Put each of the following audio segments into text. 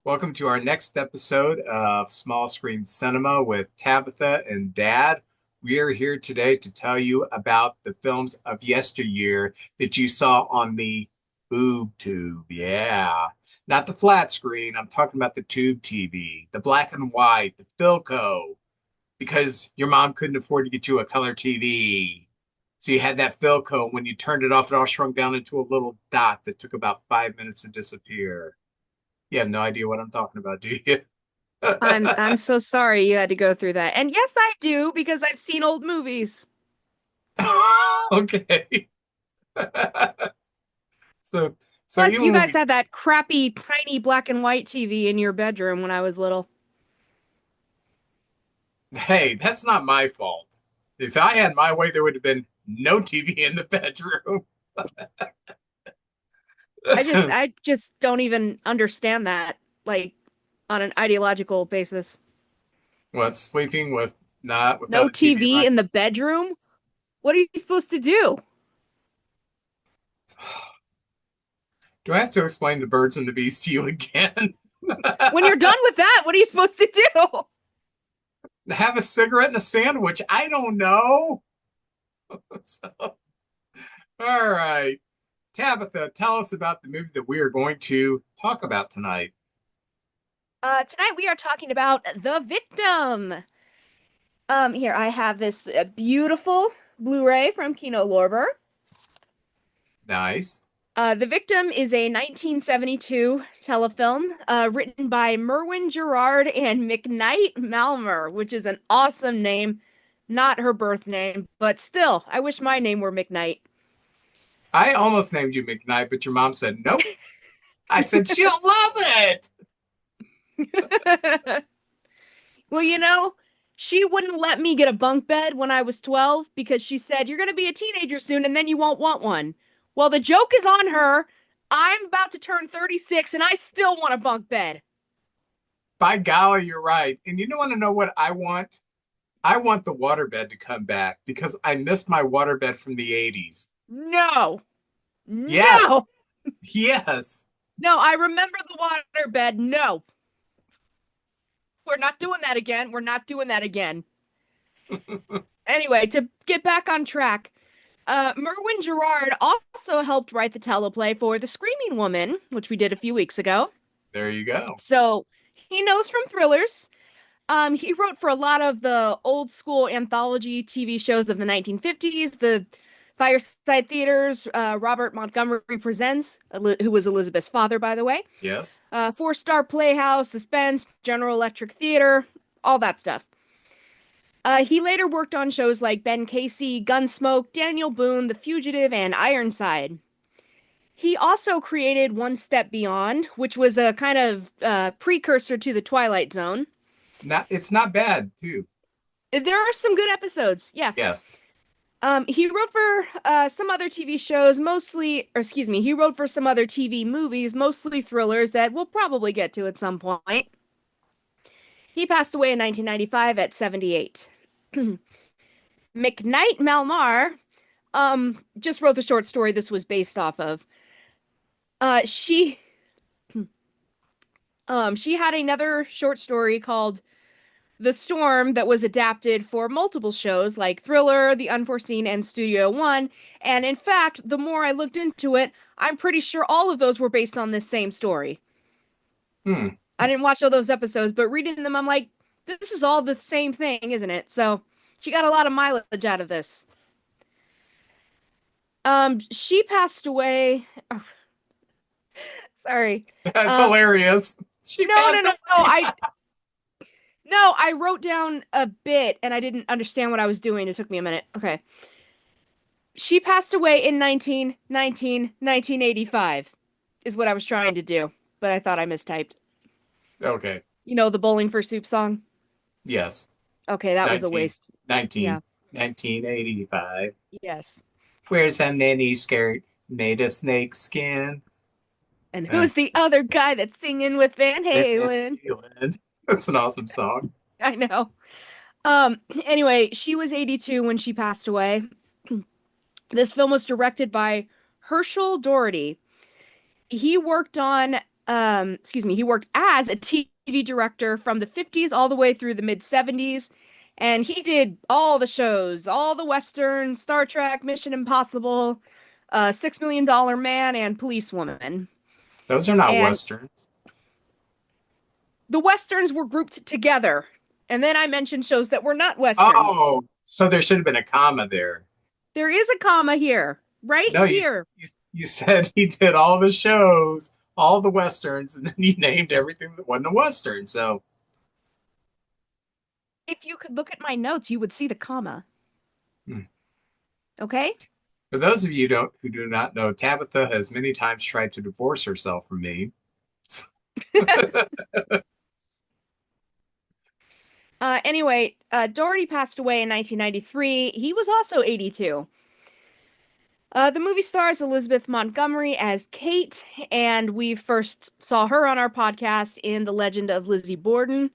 Welcome to our next episode of Small Screen Cinema with Tabitha and Dad. We are here today to tell you about the films of yesteryear that you saw on the boob tube. Yeah, not the flat screen. I'm talking about the tube TV, the black and white, the Philco, because your mom couldn't afford to get you a color TV. So you had that Philco. When you turned it off, it all shrunk down into a little dot that took about 5 minutes to disappear. You have no idea what I'm talking about, do you? I'm so sorry you had to go through that. And yes, I do because I've seen old movies. Okay. So so Plus, you even when guys we had that crappy tiny black and white TV in your bedroom when I was little. hey, that's not my fault. If I had my way, there would have been no TV in the bedroom. I just don't even understand that, like on an ideological basis. What, sleeping with not No without a TV TV running? in the bedroom? What are you supposed to do? Do I have to explain the birds and the bees to you again? When you're done with that, what are you supposed to do? Have a cigarette and a sandwich. I don't know. So, all right. Tabitha, tell us about the movie that we are going to talk about tonight. Tonight we are talking about The Victim. Here I have this beautiful Blu-ray from Kino Lorber. Nice. The Victim is a 1972 telefilm written by Merwin Gerard and McKnight Malmer, which is an awesome name. Not her birth name, but still, I wish my name were McKnight. I almost named you McKnight, but your mom said nope. I said she'll love it. Well, she wouldn't let me get a bunk bed when I was 12 because she said, "You're going to be a teenager soon and then you won't want one." Well, the joke is on her. I'm about to turn 36 and I still want a bunk bed. By golly, you're right. And you don't want to know what I want? I want the waterbed to come back because I missed my waterbed from the 80s. No, Yes, no, yes. no. I remember the water bed. No, we're not doing that again. We're not doing that again. Anyway, to get back on track, Merwin Gerard also helped write the teleplay for The Screaming Woman, which we did a few weeks ago. There you go. So he knows from thrillers. He wrote for a lot of the old school anthology TV shows of the 1950s, the Fireside Theaters, Robert Montgomery Presents, who was Elizabeth's father, by the way, Yes. Four Star Playhouse, Suspense, General Electric Theater, all that stuff. He later worked on shows like Ben Casey, Gunsmoke, Daniel Boone, The Fugitive, and Ironside. He also created One Step Beyond, which was a kind of precursor to The Twilight Zone. Not it's not bad, too. There are some good episodes. Yeah. Yes. He wrote for some other TV shows, mostly, or excuse me, he wrote for some other TV movies, mostly thrillers that we'll probably get to at some point. He passed away in 1995 at 78. McKnight Malmar just wrote the short story this was based off of. She she had another short story called The Storm that was adapted for multiple shows like Thriller, The Unforeseen, and Studio One. And in fact, the more I looked into it, I'm pretty sure all of those were based on this same story. Hmm. I didn't watch all those episodes, but reading them, I'm like, this is all the same thing, isn't it? So she got a lot of mileage out of this. She passed away. Oh, sorry. That's Uh, hilarious. She no, no, passed no, no. away. I wrote down a bit and I didn't understand what I was doing. It took me a minute. Okay. She passed away in 1985 is what I was trying to do, but I thought I mistyped. Okay. You know, the Bowling for Soup song? Yes. Okay, that was a 19, waste. 19, Yeah. 1985. Yes. Wears a mini skirt made of snake skin. And Uh, who's the other guy that's singing with Van Van Halen? Halen. That's an awesome song. I know. Anyway, she was 82 when she passed away. This film was directed by Herschel Doherty. He worked on he worked as a TV director from the 50s all the way through the mid 70s. And he did all the shows, all the Westerns, Star Trek, Mission Impossible, $6 Million Man, and Policewoman. Those are not And Westerns. the Westerns were grouped together. And then I mentioned shows that were not Westerns. Oh, so there should have been a comma there. There is a comma here, right No, here. you said he did all the shows, all the Westerns, and then you named everything that wasn't a Western. So, If you could look at my notes, you would see the comma. hmm. Okay? For those of you who do not know, Tabitha has many times tried to divorce herself from me. Doherty passed away in 1993. He was also 82. The movie stars Elizabeth Montgomery as Kate, and we first saw her on our podcast in The Legend of Lizzie Borden.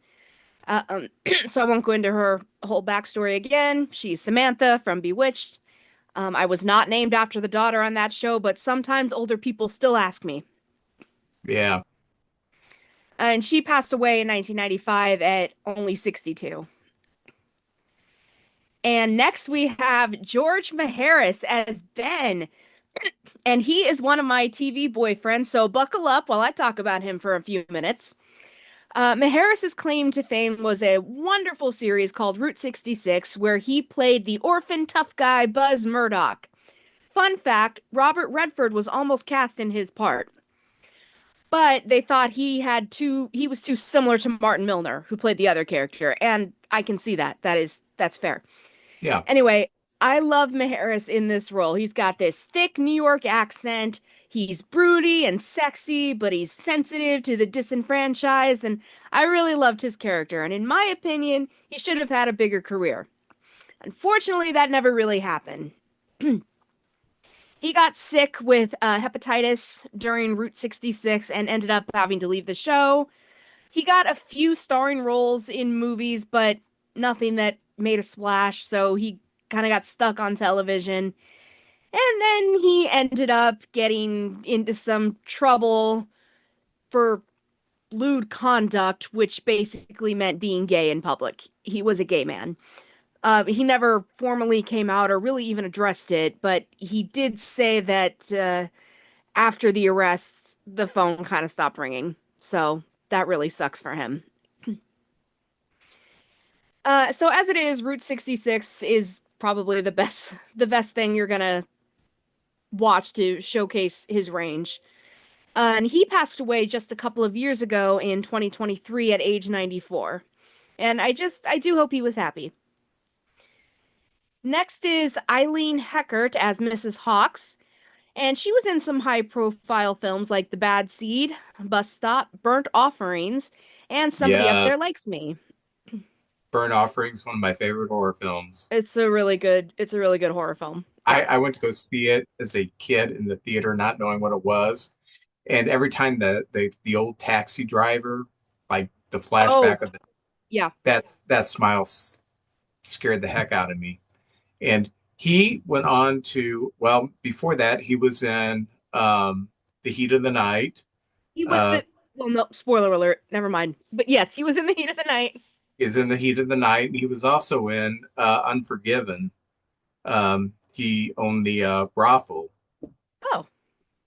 So I won't go into her whole backstory again. She's Samantha from Bewitched. I was not named after the daughter on that show, but sometimes older people still ask me. Yeah. And she passed away in 1995 at only 62. And next we have George Maharis as Ben. And he is one of my TV boyfriends, so buckle up while I talk about him for a few minutes. Maharis's claim to fame was a wonderful series called Route 66, where he played the orphan tough guy Buzz Murdoch. Fun fact, Robert Redford was almost cast in his part, but they thought he was too similar to Martin Milner, who played the other character, and I can see that. That's fair. Yeah. Anyway, I love Maharis in this role. He's got this thick New York accent. He's broody and sexy, but he's sensitive to the disenfranchised, and I really loved his character. And in my opinion, he should have had a bigger career. Unfortunately, that never really happened. He got sick with hepatitis during Route 66 and ended up having to leave the show. He got a few starring roles in movies, but nothing that made a splash, so he kind of got stuck on television. And then he ended up getting into some trouble for lewd conduct, which basically meant being gay in public. He was a gay man. He never formally came out or really even addressed it, but he did say that after the arrests, the phone kind of stopped ringing. So that really sucks for him. So as it is, Route 66 is probably the best thing you're gonna watch to showcase his range. And he passed away just a couple of years ago in 2023 at age 94. And I do hope he was happy. Next is Eileen Heckert as Mrs. Hawks, and she was in some high-profile films like The Bad Seed, Bus Stop, Burnt Offerings, and Somebody Up There Yes. Likes Me. Burnt Offerings, one of my favorite horror films. It's a really good horror film. Yeah. I went to go see it as a kid in the theater, not knowing what it was. And every time the old taxi driver, like the Oh, flashback of yeah. that smile scared the heck out of me. And he went on to, well, before that, he was in The Heat of the Night, He was uh, the well, no, spoiler alert. Never mind. But yes, he was in The Heat of the Night. is in The Heat of the Night, and he was also in Unforgiven. He owned the brothel. Oh,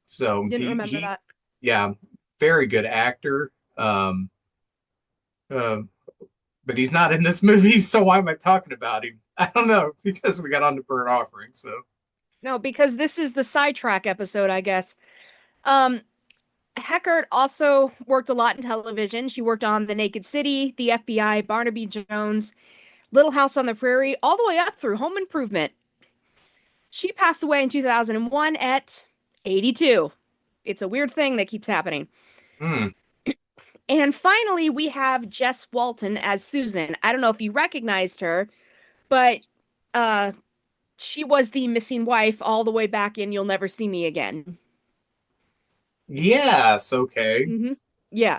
So didn't remember that. yeah, very good actor. Uh, but he's not in this movie, so why am I talking about him? I don't know, because we got on to Burnt Offering. So, No, because this is the sidetrack episode, I guess. Um, Heckert also worked a lot in television. She worked on The Naked City, The FBI, Barnaby Jones, Little House on the Prairie, all the way up through Home Improvement. She passed away in 2001 at 82. It's a weird thing that keeps happening. hmm. And finally, we have Jess Walton as Susan. I don't know if you recognized her, but uh, she was the missing wife all the way back in You'll Never See Me Again. Yes, okay. Yeah.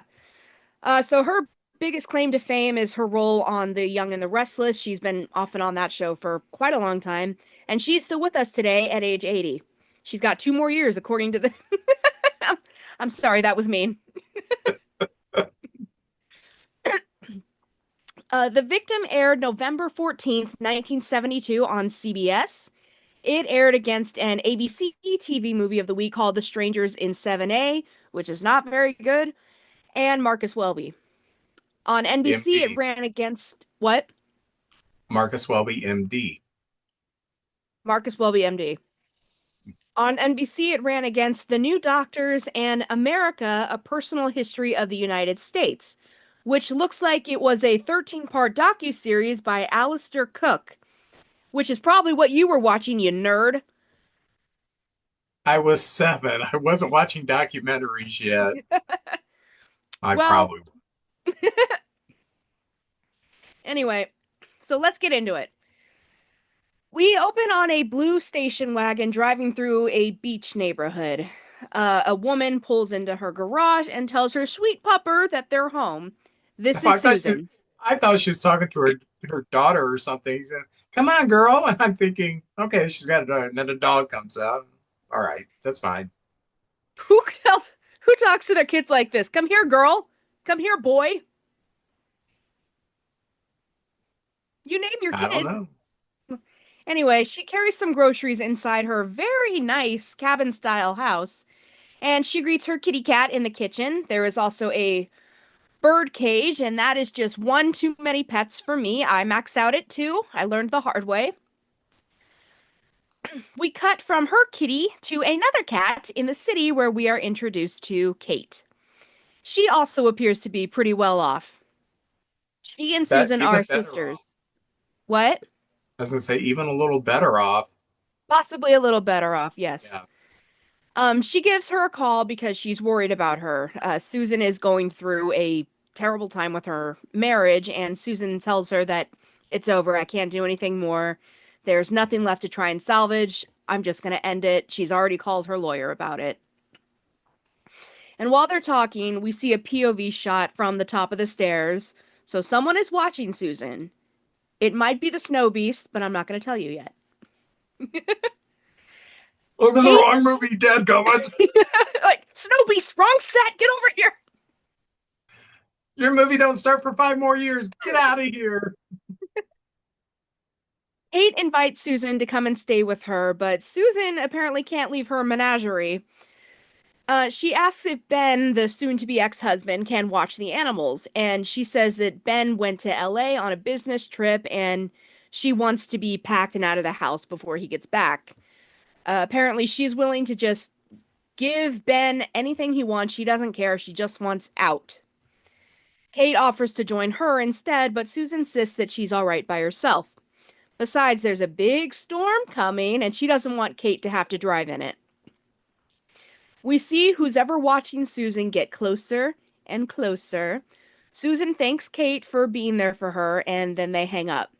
So her biggest claim to fame is her role on The Young and the Restless. She's been off and on that show for quite a long time, and she's still with us today at age 80. She's got 2 more years, according to the. I'm sorry, that was mean. The Victim aired November 14th, 1972 on CBS. It aired against an ABC TV movie of the week called The Strangers in 7A, which is not very good, and Marcus Welby. On NBC, it MD. ran against what? Marcus Welby, MD. Marcus Welby, MD. On NBC, it ran against The New Doctors and America, A Personal History of the United States, which looks like it was a 13-part docu-series by Alistair Cook, which is probably what you were watching, you nerd. I was 7. I wasn't watching documentaries yet. I Well, probably. anyway, so let's get into it. We open on a blue station wagon driving through a beach neighborhood. A woman pulls into her garage and tells her sweet pupper that they're home. This is I thought she, Susan. I thought she was talking to her daughter or something. She said, "Come on, girl." And I'm thinking, okay, she's got a dog. And then a dog comes out. All right, that's fine. Who tells who talks to their kids like this? Come here, girl. Come here, boy. You name your I don't kids. know. Anyway, she carries some groceries inside her very nice cabin style house, and she greets her kitty cat in the kitchen. There is also a bird cage, and that is just one too many pets for me. I max out at two. I learned the hard way. We cut from her kitty to another cat in the city where we are introduced to Kate. She also appears to be pretty well off. She and That Susan even are better off. sisters. What? I was gonna say even a little better off. Possibly a little better off, yes. Yeah. She gives her a call because she's worried about her. Susan is going through a terrible time with her marriage, and Susan tells her that it's over. I can't do anything more. There's nothing left to try and salvage. I'm just going to end it. She's already called her lawyer about it. And while they're talking, we see a POV shot from the top of the stairs. So someone is watching Susan. It might be the snow beast, but I'm not going to tell you yet. I'm in the Kate, wrong movie, dadgummit. like, snow beast, wrong set, get over here. Your movie don't start for 5 more years. Get out of here. Kate invites Susan to come and stay with her, but Susan apparently can't leave her menagerie. She asks if Ben, the soon to be ex husband, can watch the animals, and she says that Ben went to LA on a business trip and she wants to be packed and out of the house before he gets back. Apparently, she's willing to just give Ben anything he wants. She doesn't care. She just wants out. Kate offers to join her instead, but Susan insists that she's all right by herself. Besides, there's a big storm coming, and she doesn't want Kate to have to drive in it. We see who's ever watching Susan get closer and closer. Susan thanks Kate for being there for her, and then they hang up.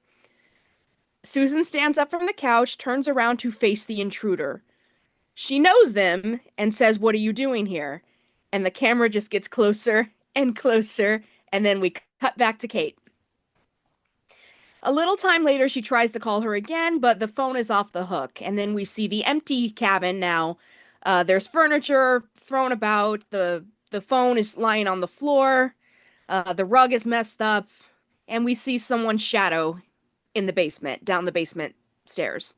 Susan stands up from the couch, turns around to face the intruder. She knows them and says, "What are you doing here?" And the camera just gets closer and closer, and then we cut back to Kate. A little time later, she tries to call her again, but the phone is off the hook. And then we see the empty cabin now. There's furniture thrown about. The phone is lying on the floor. The rug is messed up. And we see someone's shadow in the basement, down the basement stairs.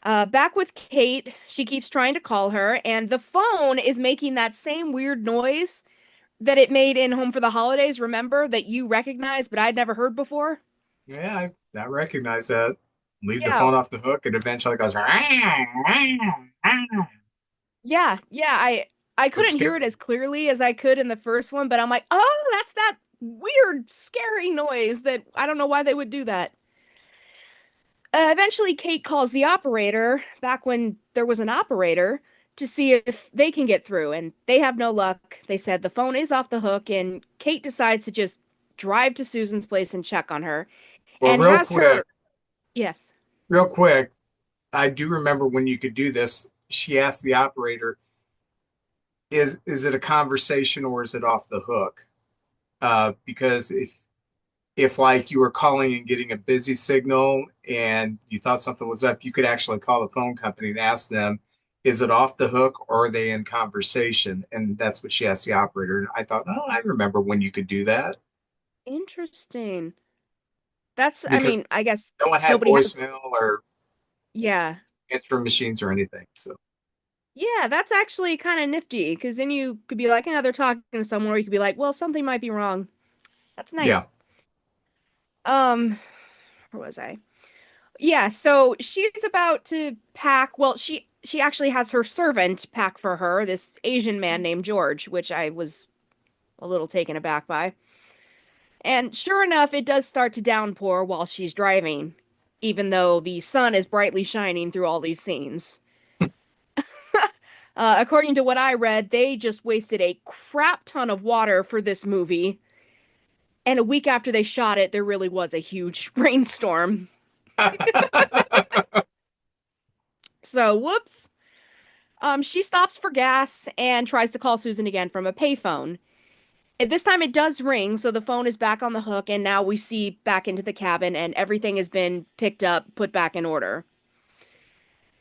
Back with Kate, she keeps trying to call her, and the phone is making that same weird noise that it made in Home for the Holidays, remember, that you recognize, but I'd never heard before? Yeah, I recognize that. Leave the Yeah, phone off the hook, it eventually goes. yeah. I Was couldn't hear it as scary. clearly as I could in the first one, but I'm like, oh, that's that weird, scary noise that I don't know why they would do that. Eventually, Kate calls the operator back when there was an operator to see if they can get through, and they have no luck. They said the phone is off the hook, and Kate decides to just drive to Susan's place and check on her, Well, and has her, yes, real quick, I do remember when you could do this. She asked the operator, "Is it a conversation or is it off the hook?" Because if like you were calling and getting a busy signal and you thought something was up, you could actually call the phone company and ask them. Is it off the hook or are they in conversation? And that's what she asked the operator. And I thought, oh, I remember when you could do that Interesting. That's, I because mean, I guess no one had nobody has, voicemail or yeah. answering machines or anything. So Yeah, that's actually kind of nifty because then you could be like, yeah, they're talking to someone, or you could be like, well, something might be wrong. That's nice. yeah. Um, where was I? Yeah, so she's about to pack. Well, she actually has her servant pack for her, this Asian man named George, which I was a little taken aback by. And sure enough, it does start to downpour while she's driving, even though the sun is brightly shining through all these scenes. According to what I read, they just wasted a crap ton of water for this movie. And a week after they shot it, there really was a huge rainstorm. So, whoops. She stops for gas and tries to call Susan again from a payphone. And this time it does ring, so the phone is back on the hook, and now we see back into the cabin, and everything has been picked up, put back in order.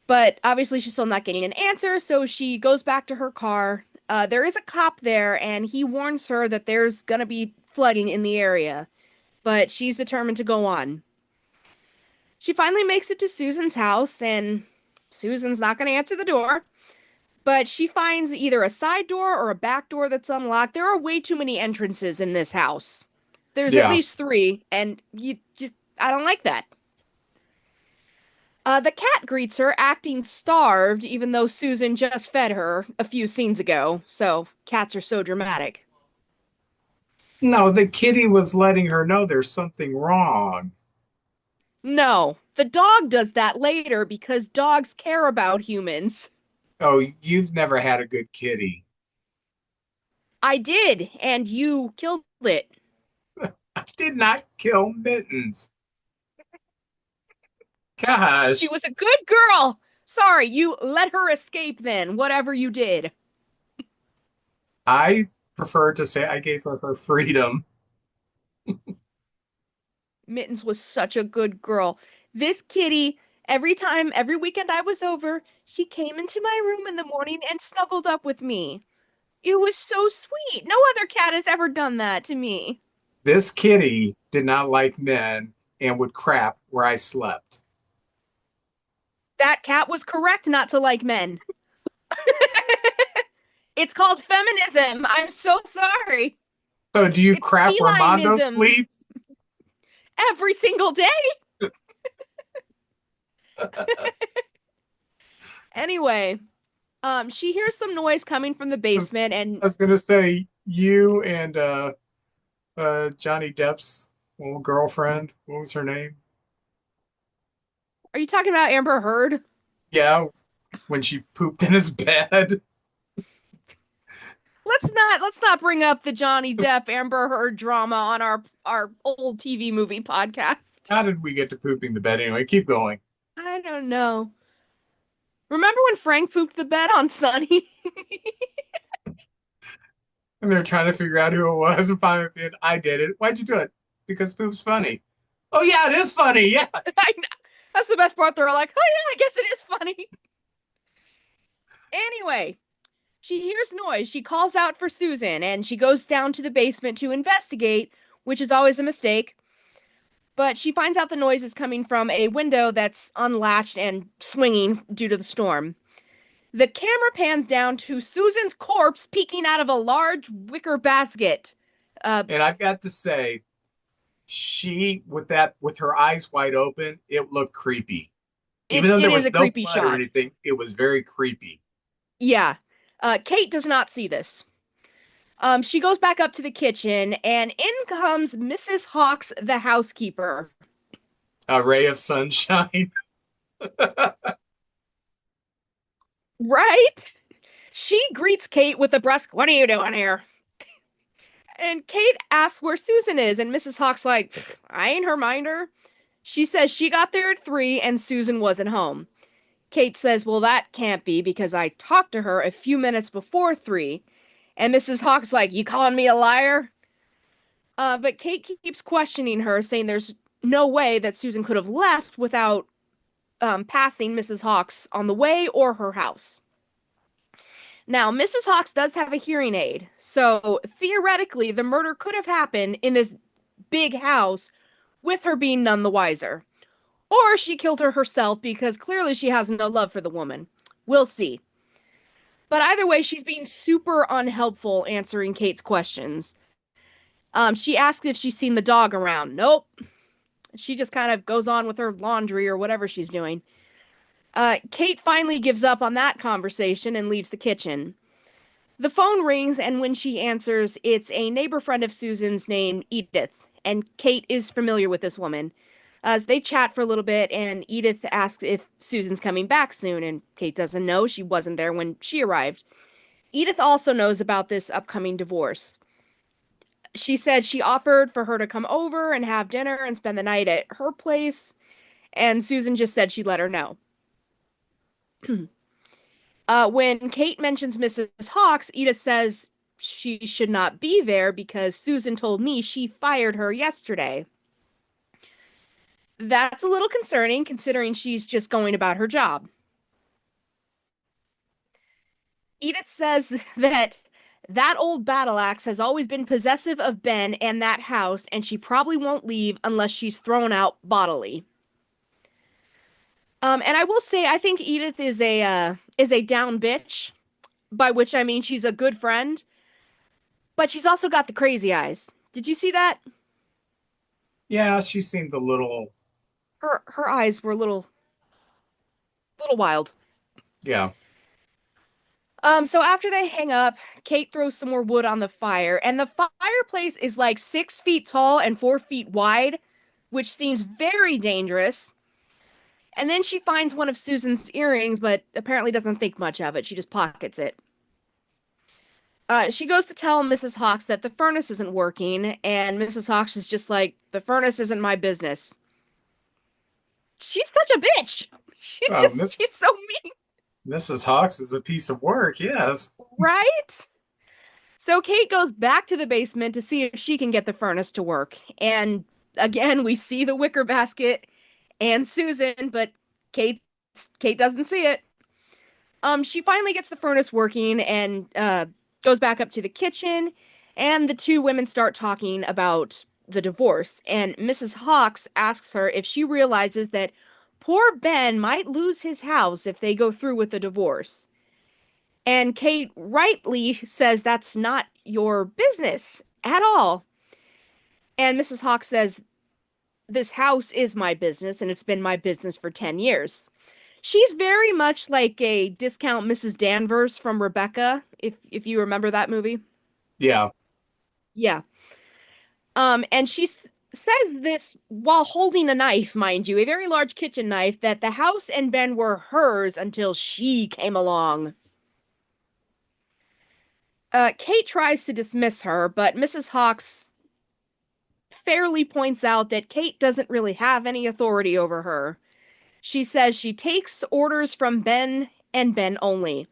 But obviously, she's still not getting an answer, so she goes back to her car. There is a cop there, and he warns her that there's gonna be flooding in the area, but she's determined to go on. She finally makes it to Susan's house, and Susan's not gonna answer the door. But she finds either a side door or a back door that's unlocked. There are way too many entrances in this house. There's at Yeah. least three, and I don't like that. The cat greets her, acting starved, even though Susan just fed her a few scenes ago. So, cats are so dramatic. No, the kitty was letting her know there's something wrong. No, the dog does that later because dogs care about humans. Oh, you've never had a good kitty. I did, and you killed it. I did not kill Mittens. She Gosh, was a good girl. Sorry, you let her escape then, whatever you did. I prefer to say I gave her her freedom. Mittens was such a good girl. This kitty, every weekend I was over, she came into my room in the morning and snuggled up with me. It was so sweet. No other cat has ever done that to me. This kitty did not like men and would crap where I slept. That cat was correct not to like men. It's called feminism. I'm so sorry. So do you It's crap where Mondo felininism sleeps? every single day. Anyway, she hears some noise coming from the I was, basement and I was gonna say you and Johnny Depp's old girlfriend. What was her name? are you talking about Amber Heard? Yeah, when she pooped in his bed. Let's not bring up the Johnny Depp Amber Heard drama on our old TV movie podcast. How did we get to pooping the bed anyway? Keep going. I don't know. Remember when Frank pooped the bed on Sunny? And they're trying to figure out who it was, and finally at the end, I did it. Why'd you do it? Because poop's funny. Oh yeah, it is funny. Yeah. I know. That's the best part. They're like, "Oh yeah, I guess it is funny." Anyway, she hears noise. She calls out for Susan and she goes down to the basement to investigate, which is always a mistake. But she finds out the noise is coming from a window that's unlatched and swinging due to the storm. The camera pans down to Susan's corpse peeking out of a large wicker basket. Uh, And I've got to say, she with her eyes wide open, it looked creepy. Even though it there is was a no creepy blood or shot. anything, it was very creepy. Yeah. Kate does not see this. She goes back up to the kitchen, and in comes Mrs. Hawks, the housekeeper. A ray of sunshine. Right? She greets Kate with a brusque, "What are you doing here?" And Kate asks where Susan is, and Mrs. Hawks like, "I ain't her minder." She says she got there at 3 and Susan wasn't home. Kate says, "Well, that can't be because I talked to her a few minutes before 3." And Mrs. Hawks like, "You calling me a liar?" But Kate keeps questioning her, saying there's no way that Susan could have left without passing Mrs. Hawks on the way or her house. Now, Mrs. Hawks does have a hearing aid, so theoretically, the murder could have happened in this big house with her being none the wiser. Or she killed her herself because clearly she has no love for the woman. We'll see. But either way, she's being super unhelpful answering Kate's questions. She asks if she's seen the dog around. Nope. She just kind of goes on with her laundry or whatever she's doing. Kate finally gives up on that conversation and leaves the kitchen. The phone rings, and when she answers, it's a neighbor friend of Susan's named Edith, and Kate is familiar with this woman. They chat for a little bit, and Edith asks if Susan's coming back soon, and Kate doesn't know. She wasn't there when she arrived. Edith also knows about this upcoming divorce. She said she offered for her to come over and have dinner and spend the night at her place, and Susan just said she'd let her know. When Kate mentions Mrs. Hawks, Edith says she should not be there because Susan told me she fired her yesterday. That's a little concerning considering she's just going about her job. Edith says that that old battle axe has always been possessive of Ben and that house, and she probably won't leave unless she's thrown out bodily. And I will say, I think Edith is a down bitch, by which I mean she's a good friend, but she's also got the crazy eyes. Did you see that? Yeah, she seemed a little, Her eyes were a little wild. yeah. So after they hang up, Kate throws some more wood on the fire, and the fireplace is like 6 feet tall and 4 feet wide, which seems very dangerous. And then she finds one of Susan's earrings, but apparently doesn't think much of it. She just pockets it. She goes to tell Mrs. Hawks that the furnace isn't working, and Mrs. Hawks is just like, the furnace isn't my business. She's such a bitch. Well, She's so mean, Mrs. Hawks is a piece of work, yes. right? So Kate goes back to the basement to see if she can get the furnace to work. And again, we see the wicker basket and Susan, but Kate Kate doesn't see it. She finally gets the furnace working and goes back up to the kitchen, and the two women start talking about the divorce. And Mrs. Hawks asks her if she realizes that poor Ben might lose his house if they go through with the divorce. And Kate rightly says that's not your business at all. And Mrs. Hawks says, this house is my business, and it's been my business for 10 years. She's very much like a discount Mrs. Danvers from Rebecca, if you remember that movie. Yeah. Yeah. And says this while holding a knife, mind you, a very large kitchen knife, that the house and Ben were hers until she came along. Kate tries to dismiss her, but Mrs. Hawks fairly points out that Kate doesn't really have any authority over her. She says she takes orders from Ben and Ben only.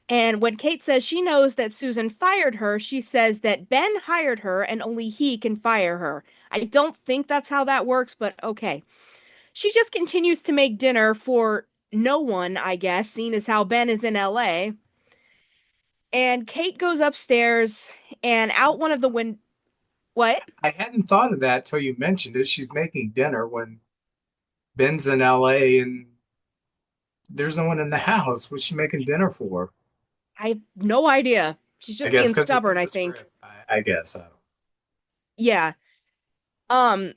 And when Kate says she knows that Susan fired her, she says that Ben hired her and only he can fire her. I don't think that's how that works, but okay. She just continues to make dinner for no one, I guess, seeing as how Ben is in LA. And Kate goes upstairs and out one of the windows. What? I hadn't thought of that till you mentioned it. She's making dinner when Ben's in LA and there's no one in the house. What's she making dinner for? I have no idea. She's I just guess being because it's stubborn, in I the think. script. I guess. I don't. Yeah. Um,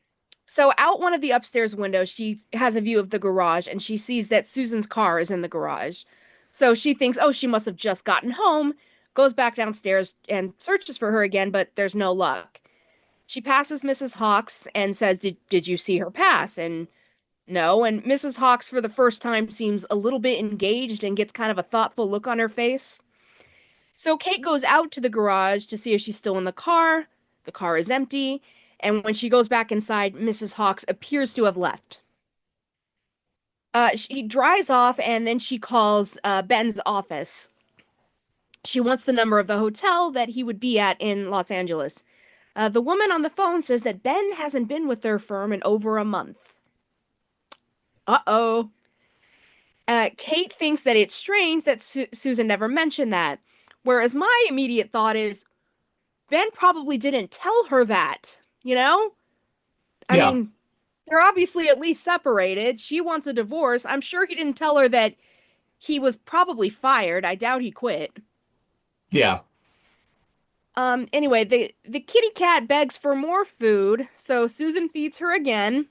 so out one of the upstairs windows, she has a view of the garage and she sees that Susan's car is in the garage. So she thinks, oh, she must have just gotten home, goes back downstairs and searches for her again, but there's no luck. She passes Mrs. Hawks and says, did you see her pass? And no. And Mrs. Hawks, for the first time, seems a little bit engaged and gets kind of a thoughtful look on her face. So Kate goes out to the garage to see if she's still in the car. The car is empty. And when she goes back inside, Mrs. Hawks appears to have left. She dries off and then she calls Ben's office. She wants the number of the hotel that he would be at in Los Angeles. The woman on the phone says that Ben hasn't been with their firm in over a month. Uh-oh. Kate thinks that it's strange that Susan never mentioned that. Whereas my immediate thought is Ben probably didn't tell her that, you know? I Yeah. mean, they're obviously at least separated. She wants a divorce. I'm sure he didn't tell her that he was probably fired. I doubt he quit. Yeah. Anyway, the kitty cat begs for more food, so Susan feeds her again,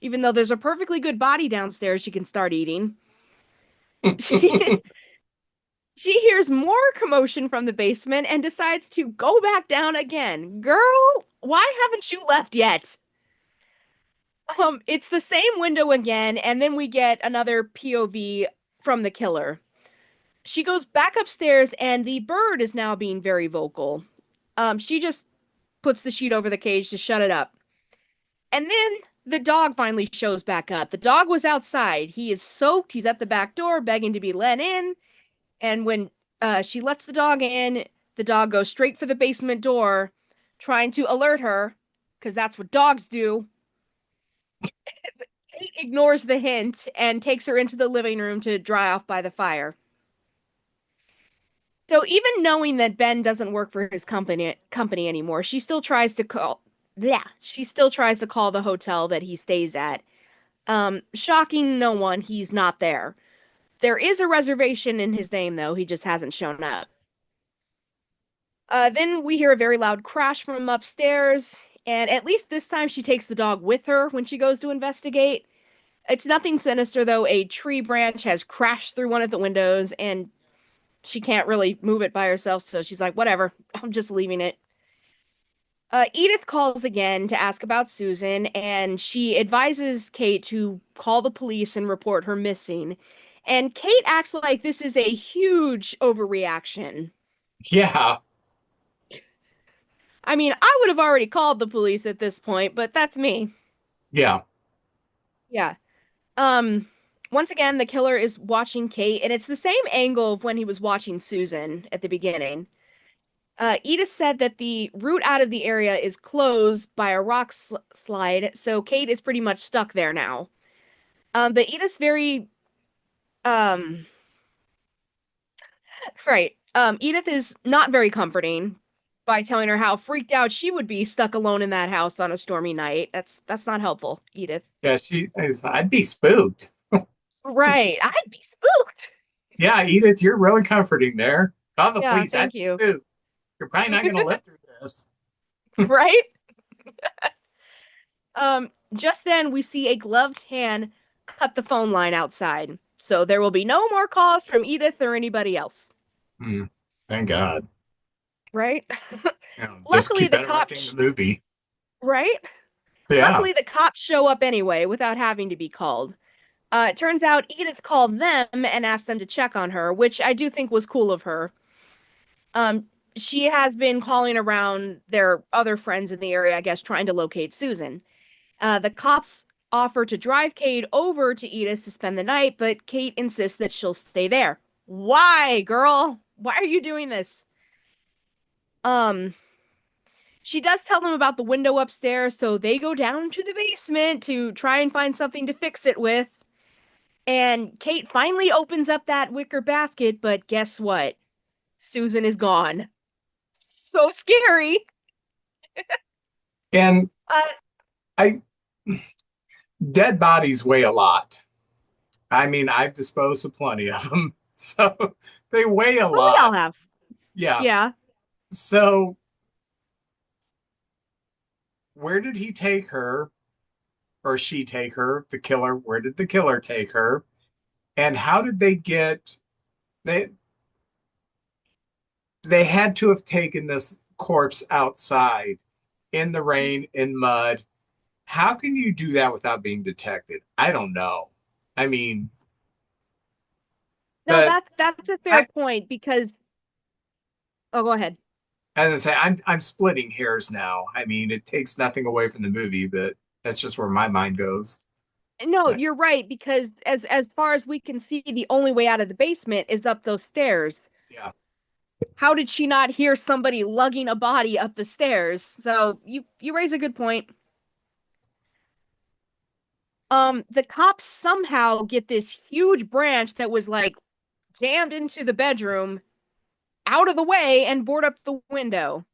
even though there's a perfectly good body downstairs she can start eating. She she hears more commotion from the basement and decides to go back down again. Girl, why haven't you left yet? It's the same window again, and then we get another POV from the killer. She goes back upstairs, and the bird is now being very vocal. She just puts the sheet over the cage to shut it up. And then the dog finally shows back up. The dog was outside. He is soaked. He's at the back door begging to be let in. And when she lets the dog in, the dog goes straight for the basement door, trying to alert her, because that's what dogs do. Kate ignores the hint and takes her into the living room to dry off by the fire. So even knowing that Ben doesn't work for his company anymore, she still tries to call. Yeah, she still tries to call the hotel that he stays at. Shocking no one, he's not there. There is a reservation in his name, though. He just hasn't shown up. Then we hear a very loud crash from upstairs, and at least this time she takes the dog with her when she goes to investigate. It's nothing sinister, though. A tree branch has crashed through one of the windows, and she can't really move it by herself, so she's like, whatever, I'm just leaving it. Edith calls again to ask about Susan, and she advises Kate to call the police and report her missing. And Kate acts like this is a huge overreaction. Yeah. I mean, I would have already called the police at this point, but that's me. Yeah. Yeah. Um, Once again, the killer is watching Kate, and it's the same angle of when he was watching Susan at the beginning. Edith said that the route out of the area is closed by a rock slide, so Kate is pretty much stuck there now. But Edith's very, um, right. Edith is not very comforting by telling her how freaked out she would be stuck alone in that house on a stormy night. That's not helpful, Edith. Yeah. I'd be spooked. Right. I'd be spooked. Yeah, Edith, you're really comforting there. Call the Yeah, police. I'd thank be you. spooked. You're probably not going to live through this. Right? Just then we see a gloved hand cut the phone line outside. So there will be no more calls from Edith or anybody else. Hmm. Thank God. Right? Just Luckily keep the interrupting the cops, movie. right? Yeah. Luckily the cops show up anyway without having to be called. It turns out Edith called them and asked them to check on her, which I do think was cool of her. Um, she has been calling around their other friends in the area, I guess, trying to locate Susan. The cops offer to drive Kate over to Edith to spend the night, but Kate insists that she'll stay there. Why, girl? Why are you doing this? Um, she does tell them about the window upstairs, so they go down to the basement to try and find something to fix it with. And Kate finally opens up that wicker basket, but guess what? Susan is gone. So scary. And Uh, I dead bodies weigh a lot. I mean, I've disposed of plenty of them. So they weigh a well, we all lot. have. Yeah. Yeah. So where did he take her or she take her? The killer, where did the killer take her? And how did they they had to have taken this corpse outside in the rain, in mud. How can you do that without being detected? I don't know. I mean, No, but that's a fair I, point because oh, go ahead. as I say, I'm splitting hairs now. I mean, it takes nothing away from the movie, but that's just where my mind goes. No, you're right because as far as we can see, the only way out of the basement is up those stairs. Yeah. How did she not hear somebody lugging a body up the stairs? So you raise a good point. The cops somehow get this huge branch that was like jammed into the bedroom out of the way and board up the window.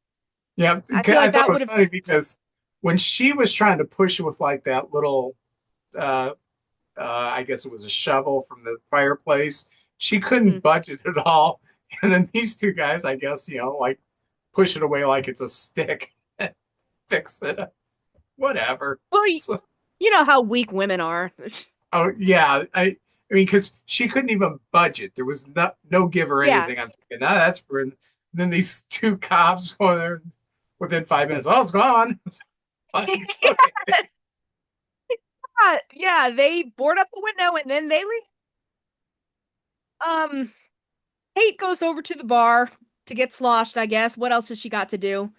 Yeah, I feel I like thought that it would was have. funny because when she was trying to push it with like that little, uh, I guess it was a shovel from the fireplace, she couldn't Mhm. budge it at all. And then these two guys, I guess, like push it away like it's a stick and fix it. Whatever. Well, So, you know how weak women are. oh yeah, I mean, because she couldn't even budget. There was no give or Yeah. anything. I'm thinking, nah, that's for. Then these two cops go there within 5 minutes. Well, it's gone. It's like, okay. Yeah, they board up the window and then they leave. Um, Kate goes over to the bar to get sloshed, I guess. What else has she got to do?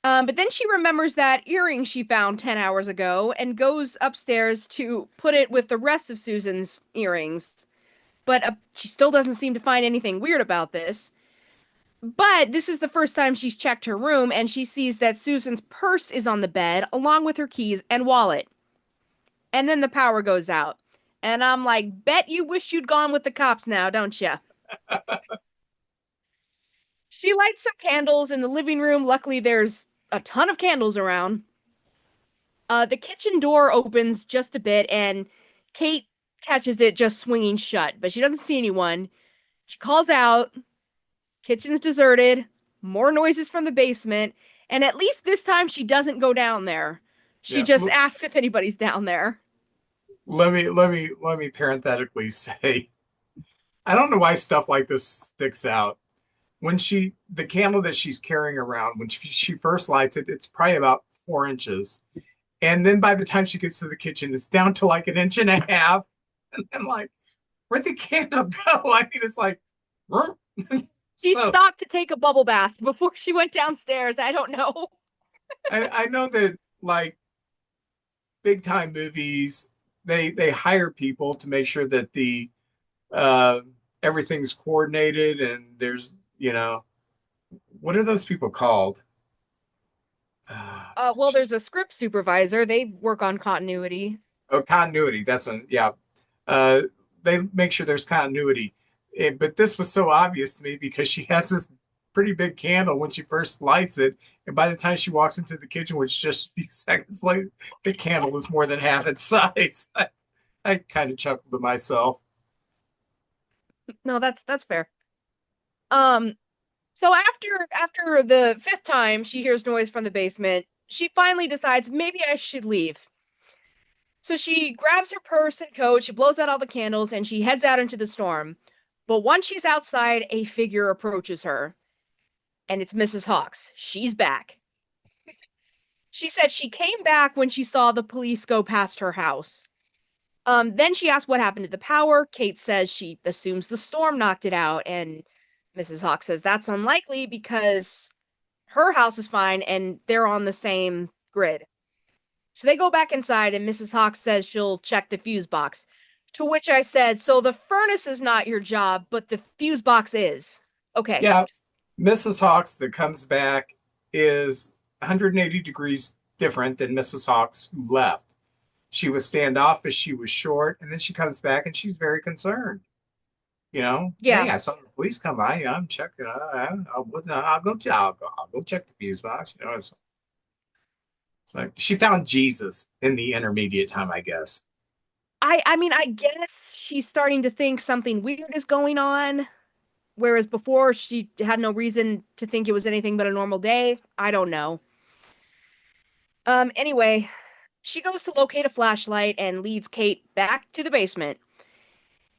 But then she remembers that earring she found 10 hours ago and goes upstairs to put it with the rest of Susan's earrings. But she still doesn't seem to find anything weird about this. But this is the first time she's checked her room and she sees that Susan's purse is on the bed along with her keys and wallet. And then the power goes out. And I'm like, bet you wish you'd gone with the cops now, don't you? She lights some candles in the living room. Luckily, there's a ton of candles around. The kitchen door opens just a bit, and Kate catches it just swinging shut, but she doesn't see anyone. She calls out, kitchen's deserted, more noises from the basement, and at least this time she doesn't go down there. She Yeah. just asks if anybody's down there. Let me parenthetically say, I don't know why stuff like this sticks out. When the candle that she's carrying around, when she first lights it, it's probably about 4 inches. And then by the time she gets to the kitchen, it's down to like an inch and a half. And I'm like, where'd the candle go? I mean, it's like, She so stopped to take a bubble bath before she went downstairs. I don't know. I know that like big time movies, they hire people to make sure that the uh, everything's coordinated and there's what are those people called? Well, there's a script supervisor. They work on continuity. Oh, continuity. That's yeah. Uh, they make sure there's continuity. But this was so obvious to me because she has this pretty big candle when she first lights it, and by the time she walks into the kitchen, which is just a few seconds later, the candle is more than half its size. I kind of chuckled to myself. No, that's fair. Um, so after the fifth time she hears noise from the basement, she finally decides maybe I should leave. So she grabs her purse and coat, she blows out all the candles, and she heads out into the storm. But once she's outside, a figure approaches her, and it's Mrs. Hawks. She's back. She said she came back when she saw the police go past her house. Then she asked what happened to the power. Kate says she assumes the storm knocked it out, and Mrs. Hawks says that's unlikely because her house is fine and they're on the same grid. So they go back inside, and Mrs. Hawks says she'll check the fuse box. To which I said, so the furnace is not your job, but the fuse box is. Okay. Yeah, Mrs. Hawks that comes back is 180 degrees different than Mrs. Hawks who left. She was standoffish, she was short, and then she comes back and she's very concerned. Yeah. Hey, I saw the police come by. I'm checking. I'll go check the fuse box. It's like she found Jesus in the intermediate time, I guess. I mean, I guess she's starting to think something weird is going on, whereas before she had no reason to think it was anything but a normal day. I don't know. Anyway, she goes to locate a flashlight and leads Kate back to the basement.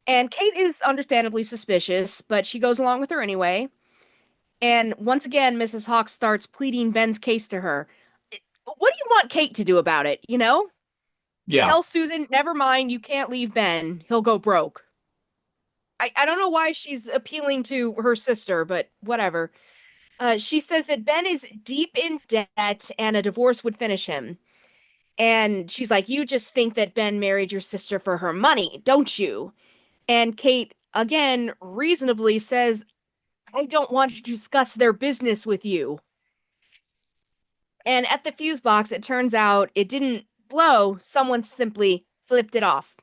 And Kate is understandably suspicious, but she goes along with her anyway. And once again, Mrs. Hawks starts pleading Ben's case to her. What do you want Kate to do about it, you know? Yeah, Tell Susan, never mind, you can't leave Ben. He'll go broke. I don't know why she's appealing to her sister, but whatever. She says that Ben is deep in debt and a divorce would finish him. And she's like, you just think that Ben married your sister for her money, don't you? And Kate, again, reasonably says, I don't want to discuss their business with you. And at the fuse box, it turns out it didn't blow, someone simply flipped it off.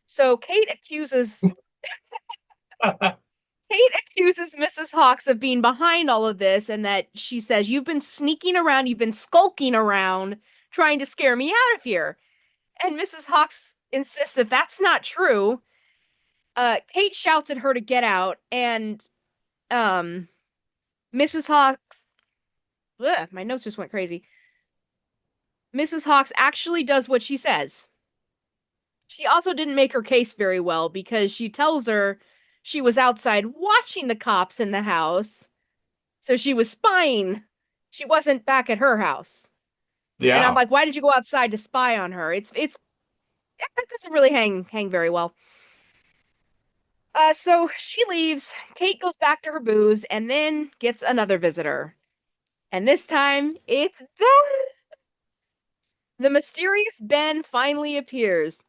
So Kate accuses Mrs. Hawks of being behind all of this, and that she says, "You've been sneaking around, you've been skulking around, trying to scare me out of here." And Mrs. Hawks insists that that's not true. Kate shouts at her to get out, and um, Mrs. Hawks, ugh, my notes just went crazy. Mrs. Hawks actually does what she says. She also didn't make her case very well because she tells her she was outside watching the cops in the house, so she was spying. She wasn't back at her house. And I'm Yeah. like, why did you go outside to spy on her? It's that doesn't really hang very well. So she leaves. Kate goes back to her booze and then gets another visitor. And this time it's Ben. The mysterious Ben finally appears.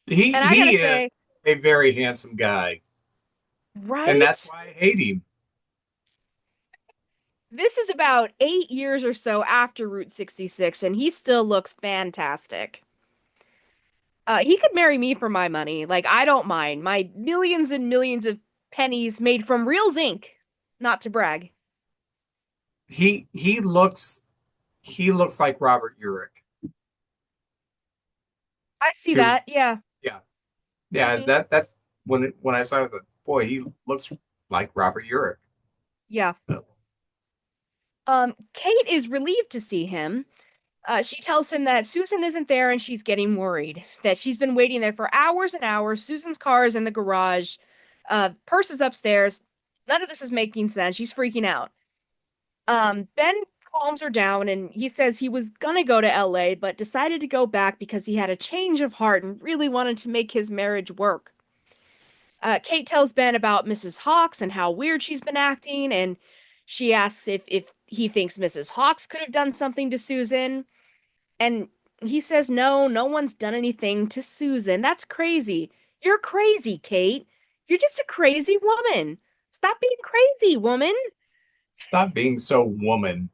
He And I gotta he is say, a very handsome guy, and that's right? why I hate him. This is about 8 years or so after Route 66, and he still looks fantastic. He could marry me for my money. Like, I don't mind. My millions and millions of pennies made from real zinc. Not to brag. He looks like Robert Urich. I see He was that. Yeah. yeah. Yeah, Hmm. that's when I saw the boy, he looks like Robert Urich. Yeah. Kate is relieved to see him. She tells him that Susan isn't there and she's getting worried. That she's been waiting there for hours and hours. Susan's car is in the garage. Purse is upstairs. None of this is making sense. She's freaking out. Ben calms her down and he says he was gonna go to LA, but decided to go back because he had a change of heart and really wanted to make his marriage work. Kate tells Ben about Mrs. Hawks and how weird she's been acting, and she asks if he thinks Mrs. Hawks could have done something to Susan. And he says, no, no one's done anything to Susan. That's crazy. You're crazy, Kate. You're just a crazy woman. Stop being crazy, woman. Stop being so woman.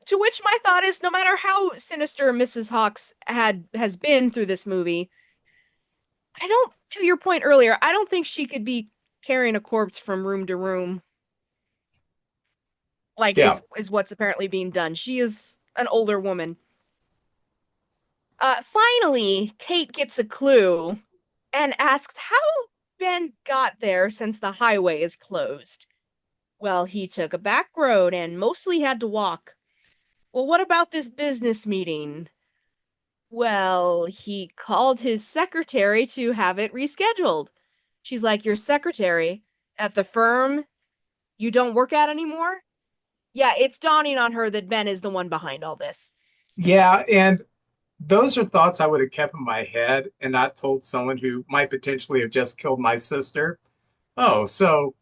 To which my thought is, no matter how sinister Mrs. Hawks has been through this movie, I don't, to your point earlier, I don't think she could be carrying a corpse from room to room, like Yeah. is what's apparently being done. She is an older woman. Finally, Kate gets a clue and asks how Ben got there since the highway is closed. Well, he took a back road and mostly had to walk. Well, what about this business meeting? Well, he called his secretary to have it rescheduled. She's like, your secretary at the firm you don't work at anymore? Yeah, it's dawning on her that Ben is the one behind all this. Yeah, and those are thoughts I would have kept in my head and not told someone who might potentially have just killed my sister. Oh, so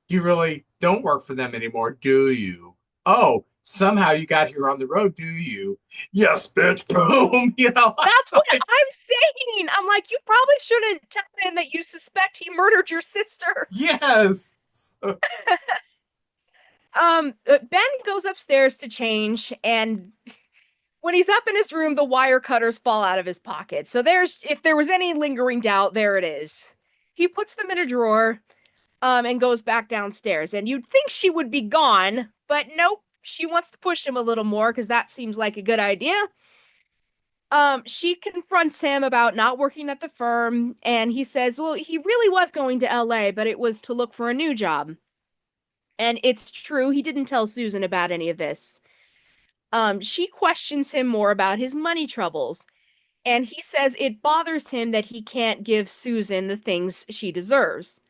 you really don't work for them anymore, do you? Oh, somehow you got here on the road, do you? Yes, bitch, boom. That's what I'm saying. I'm like, you probably shouldn't tell him that you suspect he murdered your sister. Yes. Ben goes upstairs to change, and when he's up in his room, the wire cutters fall out of his pocket. So there's, if there was any lingering doubt, there it is. He puts them in a drawer, and goes back downstairs. And you'd think she would be gone, but nope. She wants to push him a little more because that seems like a good idea. She confronts him about not working at the firm, and he says, well, he really was going to LA, but it was to look for a new job. And it's true, he didn't tell Susan about any of this. She questions him more about his money troubles, and he says it bothers him that he can't give Susan the things she deserves.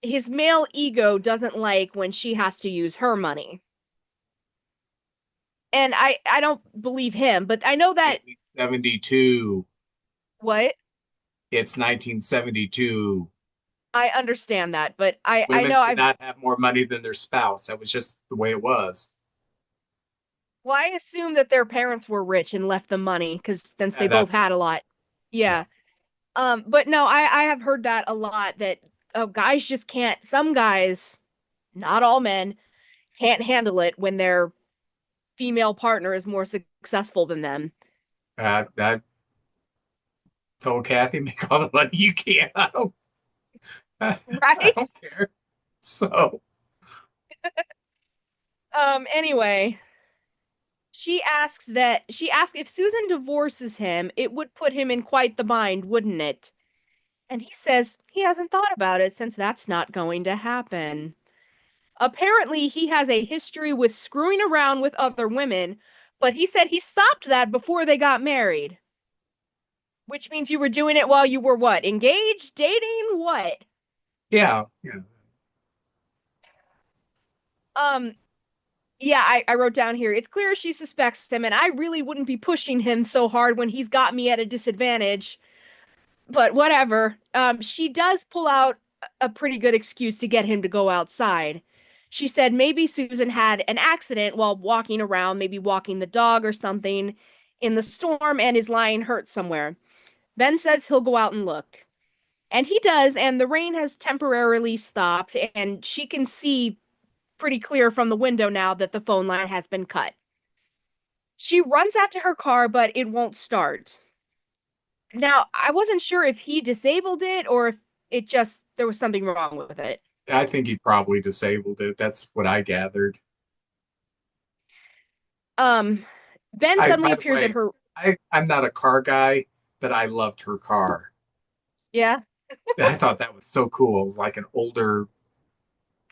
His male ego doesn't like when she has to use her money. And I don't believe him, but I know that 1972. what? It's 1972. I understand that, but I Women know did I've not have more money than their spouse. That was just the way it was. well, I assume that their parents were rich and left them money because since they And both that's had a probably, lot. yeah. Yeah. But no, I have heard that a lot that guys just can't, some guys, not all men, can't handle it when their female partner is more successful than them. I told Kathy, make all the money you can. I right? don't care. So, Anyway, she asks if Susan divorces him, it would put him in quite the bind, wouldn't it? And he says he hasn't thought about it since that's not going to happen. Apparently, he has a history with screwing around with other women, but he said he stopped that before they got married. Which means you were doing it while you were what? Engaged? Dating? What? yeah, yeah. Um, yeah, I wrote down here. It's clear she suspects him, and I really wouldn't be pushing him so hard when he's got me at a disadvantage. But whatever. She does pull out a pretty good excuse to get him to go outside. She said maybe Susan had an accident while walking around, maybe walking the dog or something in the storm and is lying hurt somewhere. Ben says he'll go out and look. And he does, and the rain has temporarily stopped, and she can see pretty clear from the window now that the phone line has been cut. She runs out to her car, but it won't start. Now, I wasn't sure if he disabled it or if it just there was something wrong with it. I think he probably disabled it. That's what I gathered. Um, Ben suddenly By the appears at way, her. I'm not a car guy, but I loved her car. Yeah. I thought that was so cool. It was like an older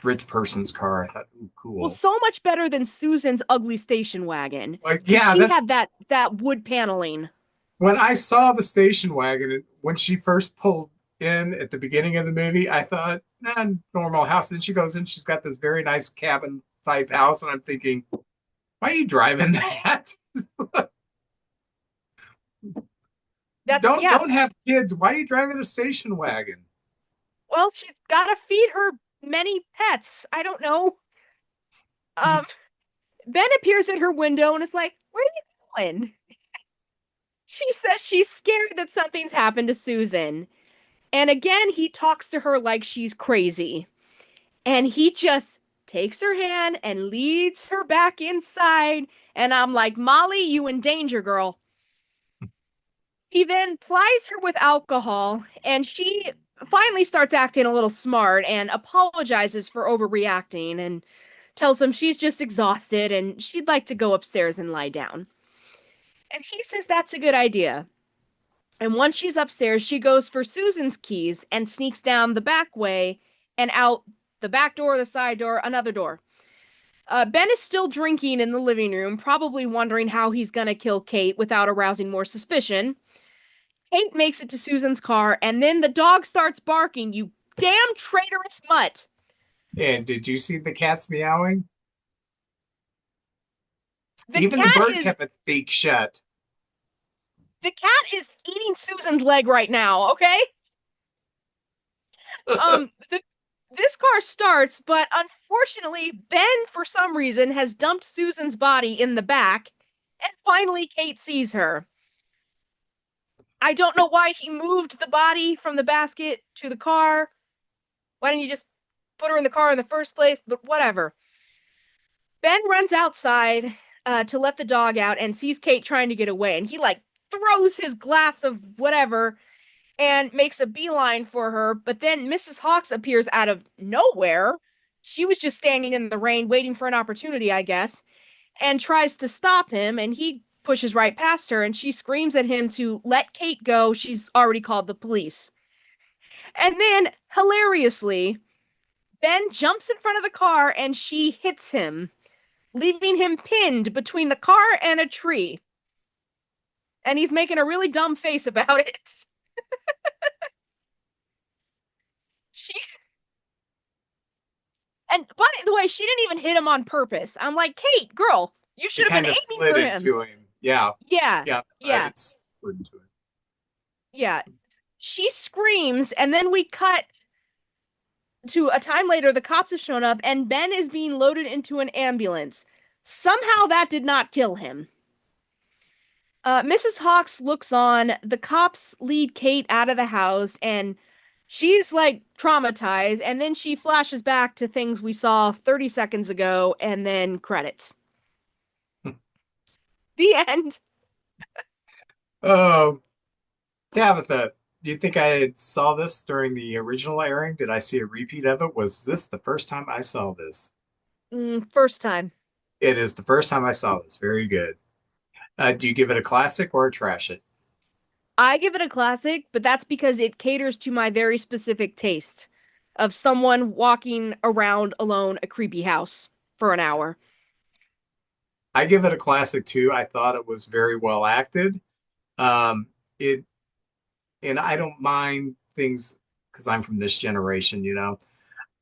rich person's car. I thought, ooh, Well, cool. so much better than Susan's ugly station wagon Like, because yeah, she that's had that wood paneling. when I saw the station wagon when she first pulled in at the beginning of the movie. I thought, nah, normal house. Then she goes in, she's got this very nice cabin type house, and I'm thinking, why are you driving that? That's yeah. Don't have kids. Why are you driving a station wagon? Well, she's got to feed her many pets. I don't know. Um, Ben appears at her window and is like, "Where are you going?" She says she's scared that something's happened to Susan. And again, he talks to her like she's crazy. And he just takes her hand and leads her back inside. And I'm like, Molly, you in danger, girl. He then plies her with alcohol, and she finally starts acting a little smart and apologizes for overreacting and tells him she's just exhausted and she'd like to go upstairs and lie down. And he says that's a good idea. And once she's upstairs, she goes for Susan's keys and sneaks down the back way and out the back door, the side door, another door. Ben is still drinking in the living room, probably wondering how he's going to kill Kate without arousing more suspicion. Kate makes it to Susan's car, and then the dog starts barking, you damn traitorous mutt. And did you see the cats meowing? The Even the cat bird is kept its beak shut. the cat is eating Susan's leg right now, okay? The this car starts, but unfortunately, Ben, for some reason, has dumped Susan's body in the back, and finally Kate sees her. I don't know why he moved the body from the basket to the car. Why didn't you just put her in the car in the first place? But whatever. Ben runs outside to let the dog out and sees Kate trying to get away. And he like throws his glass of whatever and makes a beeline for her. But then Mrs. Hawks appears out of nowhere. She was just standing in the rain waiting for an opportunity, I guess, and tries to stop him. And he pushes right past her and she screams at him to let Kate go. She's already called the police. And then, hilariously, Ben jumps in front of the car and she hits him, leaving him pinned between the car and a tree. And he's making a really dumb face about it. She and by the way, she didn't even hit him on purpose. I'm like, Kate, girl, you It should have been kind of aiming slid for him. into him. Yeah, Yeah, yeah, yeah, it's slid into it. yeah. She screams, and then we cut to a time later. The cops have shown up, and Ben is being loaded into an ambulance. Somehow that did not kill him. Mrs. Hawks looks on. The cops lead Kate out of the house, and she's like traumatized. And then she flashes back to things we saw 30 seconds ago, and then credits. The end. Oh, Tabitha, do you think I saw this during the original airing? Did I see a repeat of it? Was this the first time I saw this? First time. It is the first time I saw this. Very good. Do you give it a classic or a trash it? I give it a classic, but that's because it caters to my very specific taste of someone walking around alone a creepy house for an hour. I give it a classic too. I thought it was very well acted. It and I don't mind things because I'm from this generation, you know.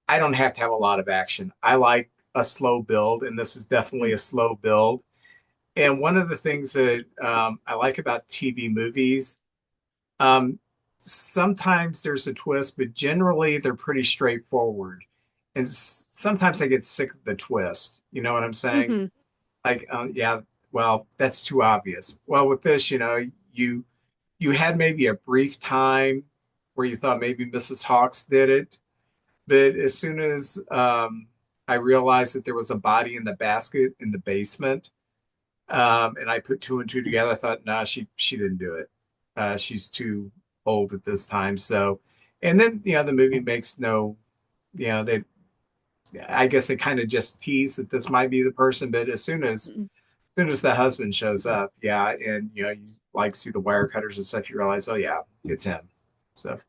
I don't have to have a lot of action. I like a slow build, and this is definitely a slow build. And one of the things that I like about TV movies, um, sometimes there's a twist, but generally they're pretty straightforward. And sometimes I get sick of the twist. You know what I'm saying? Mm-hmm. Like, yeah, well, that's too obvious. Well, with this, you you had maybe a brief time where you thought maybe Mrs. Hawks did it, but as soon as I realized that there was a body in the basket in the basement, and I put two and two together, I thought, no, she didn't do it. She's too old at this time. So, and then the movie makes no, they I guess they kind of just tease that this might be the person, but as soon as the husband shows up, yeah, and you like see the wire cutters and stuff, you realize, oh yeah, it's him. So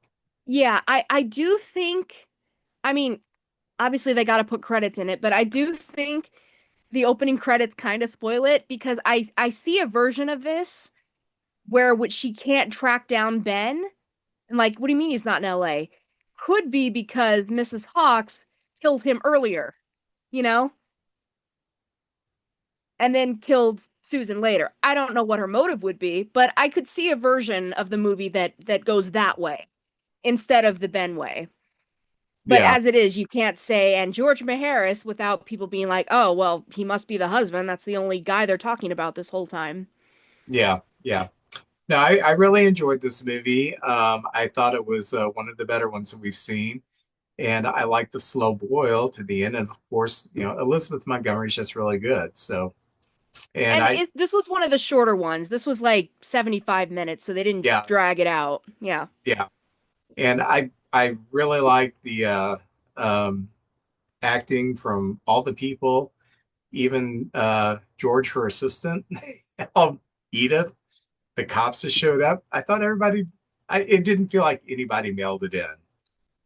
Yeah, I do think, I mean, obviously they got to put credits in it, but I do think the opening credits kind of spoil it because I see a version of this where which she can't track down Ben. And like, what do you mean he's not in LA? Could be because Mrs. Hawks killed him earlier, you know, and then killed Susan later. I don't know what her motive would be, but I could see a version of the movie that goes that way instead of the Ben way. But yeah, as it is, you can't say and George Maharis without people being like, "Oh, well, he must be the husband. That's the only guy they're talking about this whole time." yeah, yeah. No, I really enjoyed this movie. I thought it was one of the better ones that we've seen, and I like the slow boil to the end. And of course, Elizabeth Montgomery is just really good. So, and And this was one of the shorter ones. This was like 75 minutes, so they didn't yeah, drag it out. Yeah. yeah, and I really like the um, acting from all the people, even George, her assistant, Edith, the cops that showed up. I thought everybody, it didn't feel like anybody mailed it in,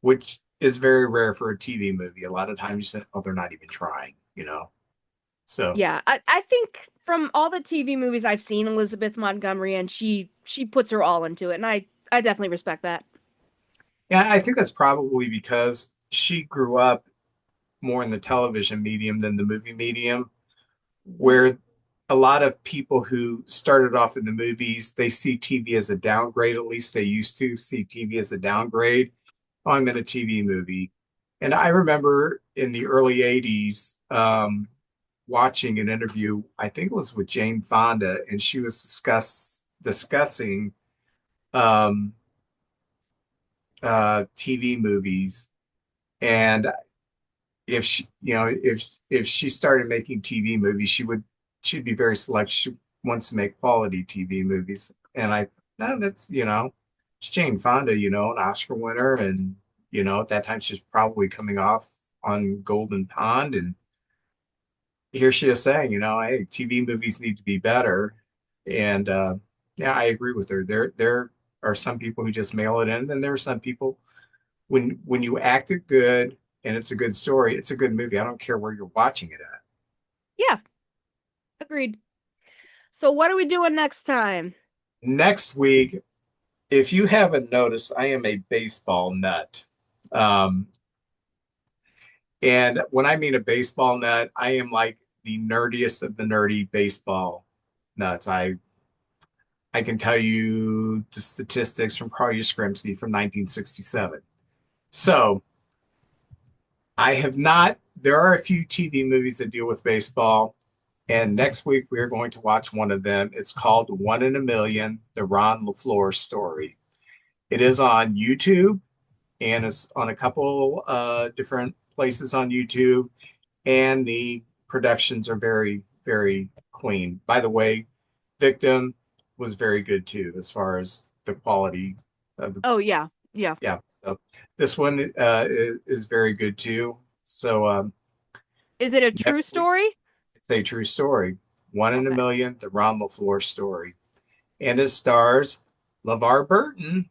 which is very rare for a TV movie. A lot of times you say, oh, they're not even trying. So, Yeah. I think from all the TV movies I've seen, Elizabeth Montgomery, and she puts her all into it, and I definitely respect that. yeah, I think that's probably because she grew up more in the television medium than the movie medium, Mhm. where a lot of people who started off in the movies, they see TV as a downgrade. At least they used to see TV as a downgrade. Oh, I'm in a TV movie. And I remember in the early 80s watching an interview, I think it was with Jane Fonda, and she was discussing um, TV movies. And if if she started making TV movies, she'd be very select. She wants to make quality TV movies, and no, that's it's Jane Fonda, an Oscar winner, and at that time she's probably coming off on Golden Pond, and here she is saying, hey, TV movies need to be better, and yeah, I agree with her. There are some people who just mail it in, and there are some people when you act it good and it's a good story, it's a good movie. I don't care where you're watching it at. Yeah, agreed. So what are we doing next time? Next week, if you haven't noticed, I am a baseball nut. Um, and when I mean a baseball nut, I am like the nerdiest of the nerdy baseball nuts. I can tell you the statistics from Carl Yastrzemski from 1967. So I have not, there are a few TV movies that deal with baseball. And next week, we are going to watch one of them. It's called One in a Million, the Ron LaFleur story. It is on YouTube and it's on a couple different places on YouTube. And the productions are very, very clean. By the way, victim was very good too, as far as the quality of the Oh yeah, yeah. yeah. So this one is very good too. So Is it a true next week, story? it's a true story, one in a Okay. million, the Ron LaFleur story, and it stars LeVar Burton.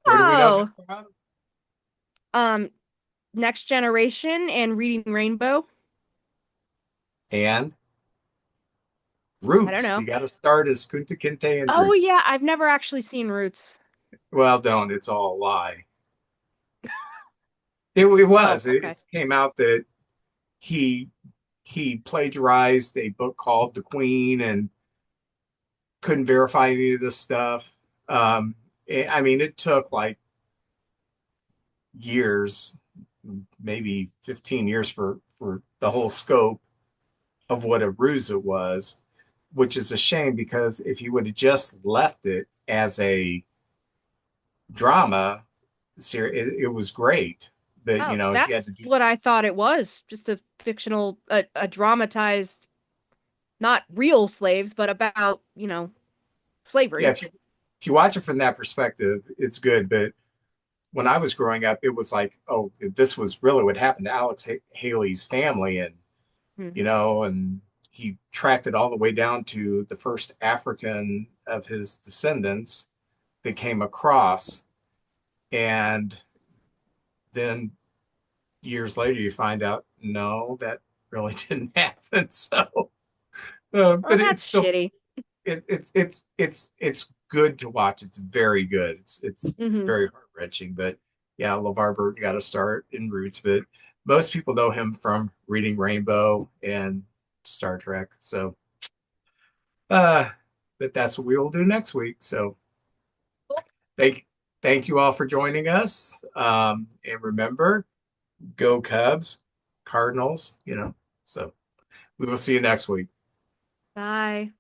Where do we know him Oh, from? um, Next Generation and Reading Rainbow. And I don't Roots. know. He got to start as Kunta Kinte and Oh Roots. yeah, I've never actually seen Roots. Well, don't. It's all a lie. It Oh, was. okay. It came out that he he plagiarized a book called The Queen and couldn't verify any of this stuff. I mean, it took like years, maybe 15 years for the whole scope of what a ruse it was, which is a shame because if you would have just left it as a drama series, it was great. But Oh, he had that's to do. what I thought it was. Just a fictional, a dramatized, not real slaves, but about, Yeah, slavery. if you watch it from that perspective, it's good. But when I was growing up, it was like, oh, this was really what happened to Alex Haley's family, and Hmm. and he tracked it all the way down to the first African of his descendants that came across, and then years later you find out no, that really didn't happen. So, Oh, but it's that's still shitty. it's good to watch. It's very good. It's Hmm. very heart wrenching. But yeah, LeVar Burton got to start in Roots, but most people know him from Reading Rainbow and Star Trek. So, uh, but that's what we will do next week. So thank thank you all for joining us. And remember, go Cubs, Cardinals. So we will see you next week. Bye.